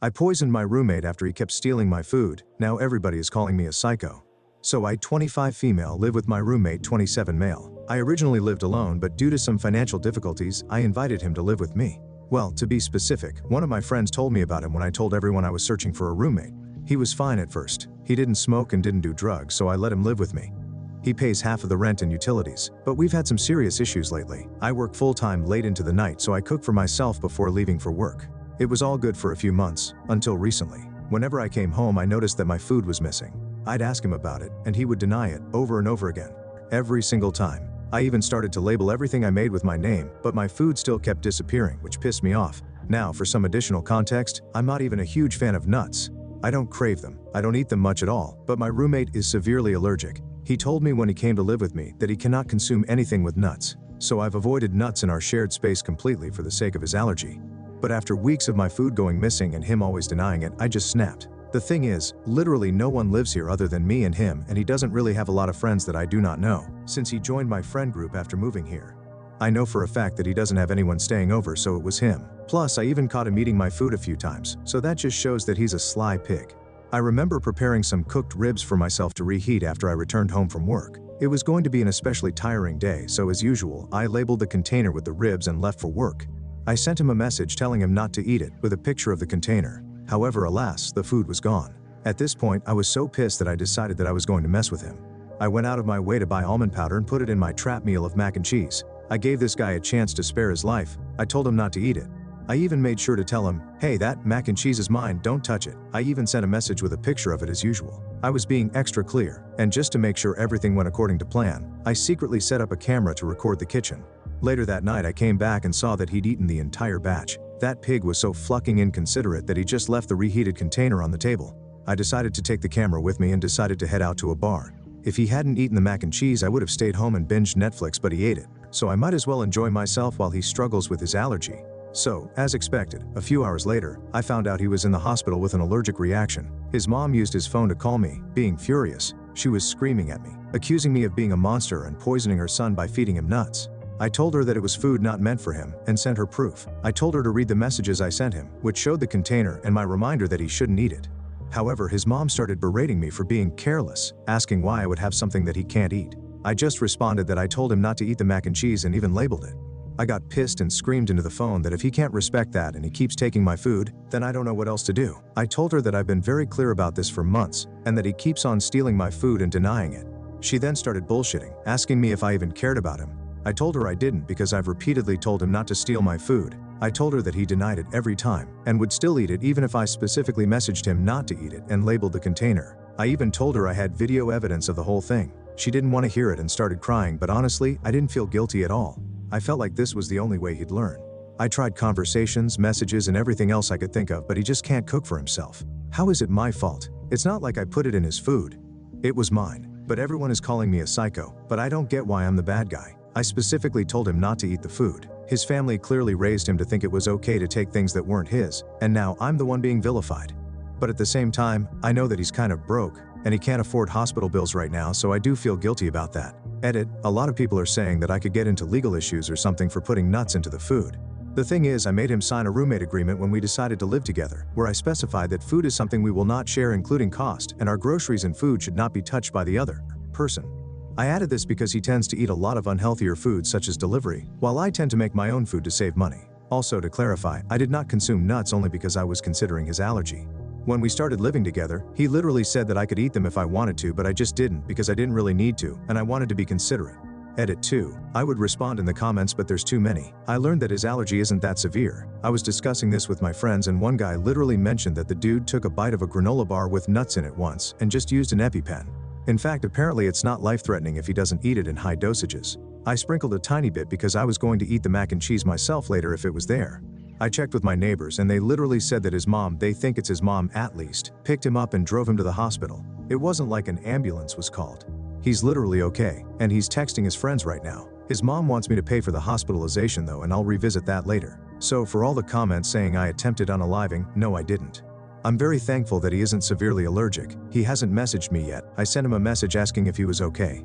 I poisoned my roommate after he kept stealing my food. Now everybody is calling me a psycho. So I, 25 female, live with my roommate, 27 male. I originally lived alone, but due to some financial difficulties, I invited him to live with me. Well, to be specific, one of my friends told me about him when I told everyone I was searching for a roommate. He was fine at first. He didn't smoke and didn't do drugs, so I let him live with me. He pays half of the rent and utilities, but we've had some serious issues lately. I work full-time late into the night, so I cook for myself before leaving for work. It was all good for a few months, until recently. Whenever I came home, I noticed that my food was missing. I'd ask him about it, and he would deny it over and over again. Every single time. I even started to label everything I made with my name, but my food still kept disappearing, which pissed me off. Now, for some additional context, I'm not even a huge fan of nuts. I don't crave them. I don't eat them much at all, but my roommate is severely allergic. He told me when he came to live with me that he cannot consume anything with nuts, so I've avoided nuts in our shared space completely for the sake of his allergy. But after weeks of my food going missing and him always denying it, I just snapped. The thing is, literally no one lives here other than me and him, and he doesn't really have a lot of friends that I do not know, since he joined my friend group after moving here. I know for a fact that he doesn't have anyone staying over, so it was him. Plus, I even caught him eating my food a few times, so that just shows that he's a sly pig. I remember preparing some cooked ribs for myself to reheat after I returned home from work. It was going to be an especially tiring day, so as usual, I labeled the container with the ribs and left for work. I sent him a message telling him not to eat it, with a picture of the container. However, alas, the food was gone. At this point, I was so pissed that I decided that I was going to mess with him. I went out of my way to buy almond powder and put it in my trap meal of mac and cheese. I gave this guy a chance to spare his life. I told him not to eat it. I even made sure to tell him, hey, that mac and cheese is mine, don't touch it. I even sent a message with a picture of it as usual. I was being extra clear, and just to make sure everything went according to plan, I secretly set up a camera to record the kitchen. Later that night, I came back and saw that he'd eaten the entire batch. That pig was so fucking inconsiderate that he just left the reheated container on the table. I decided to take the camera with me and decided to head out to a bar. If he hadn't eaten the mac and cheese, I would have stayed home and binged Netflix, but he ate it. So I might as well enjoy myself while he struggles with his allergy. So, as expected, a few hours later, I found out he was in the hospital with an allergic reaction. His mom used his phone to call me, being furious. She was screaming at me, accusing me of being a monster and poisoning her son by feeding him nuts. I told her that it was food not meant for him, and sent her proof. I told her to read the messages I sent him, which showed the container and my reminder that he shouldn't eat it. However, his mom started berating me for being careless, asking why I would have something that he can't eat. I just responded that I told him not to eat the mac and cheese and even labeled it. I got pissed and screamed into the phone that if he can't respect that and he keeps taking my food, then I don't know what else to do. I told her that I've been very clear about this for months, and that he keeps on stealing my food and denying it. She then started bullshitting, asking me if I even cared about him. I told her I didn't because I've repeatedly told him not to steal my food. I told her that he denied it every time, and would still eat it even if I specifically messaged him not to eat it and labeled the container. I even told her I had video evidence of the whole thing. She didn't want to hear it and started crying, but honestly, I didn't feel guilty at all. I felt like this was the only way he'd learn. I tried conversations, messages, and everything else I could think of, but he just can't cook for himself. How is it my fault? It's not like I put it in his food. It was mine. But everyone is calling me a psycho, but I don't get why I'm the bad guy. I specifically told him not to eat the food. His family clearly raised him to think it was okay to take things that weren't his, and now I'm the one being vilified. But at the same time, I know that he's kind of broke, and he can't afford hospital bills right now, so I do feel guilty about that. Edit, a lot of people are saying that I could get into legal issues or something for putting nuts into the food. The thing is, I made him sign a roommate agreement when we decided to live together, where I specified that food is something we will not share including cost, and our groceries and food should not be touched by the other person. I added this because he tends to eat a lot of unhealthier foods such as delivery, while I tend to make my own food to save money. Also, to clarify, I did not consume nuts only because I was considering his allergy. When we started living together, he literally said that I could eat them if I wanted to, but I just didn't because I didn't really need to, and I wanted to be considerate. Edit 2. I would respond in the comments, but there's too many. I learned that his allergy isn't that severe. I was discussing this with my friends, and one guy literally mentioned that the dude took a bite of a granola bar with nuts in it once and just used an EpiPen. In fact, apparently it's not life-threatening if he doesn't eat it in high dosages. I sprinkled a tiny bit because I was going to eat the mac and cheese myself later if it was there. I checked with my neighbors and they literally said that his mom, they think it's his mom at least, picked him up and drove him to the hospital. It wasn't like an ambulance was called. He's literally okay, and he's texting his friends right now. His mom wants me to pay for the hospitalization though, and I'll revisit that later. So for all the comments saying I attempted unaliving, no I didn't. I'm very thankful that he isn't severely allergic. He hasn't messaged me yet. I sent him a message asking if he was okay.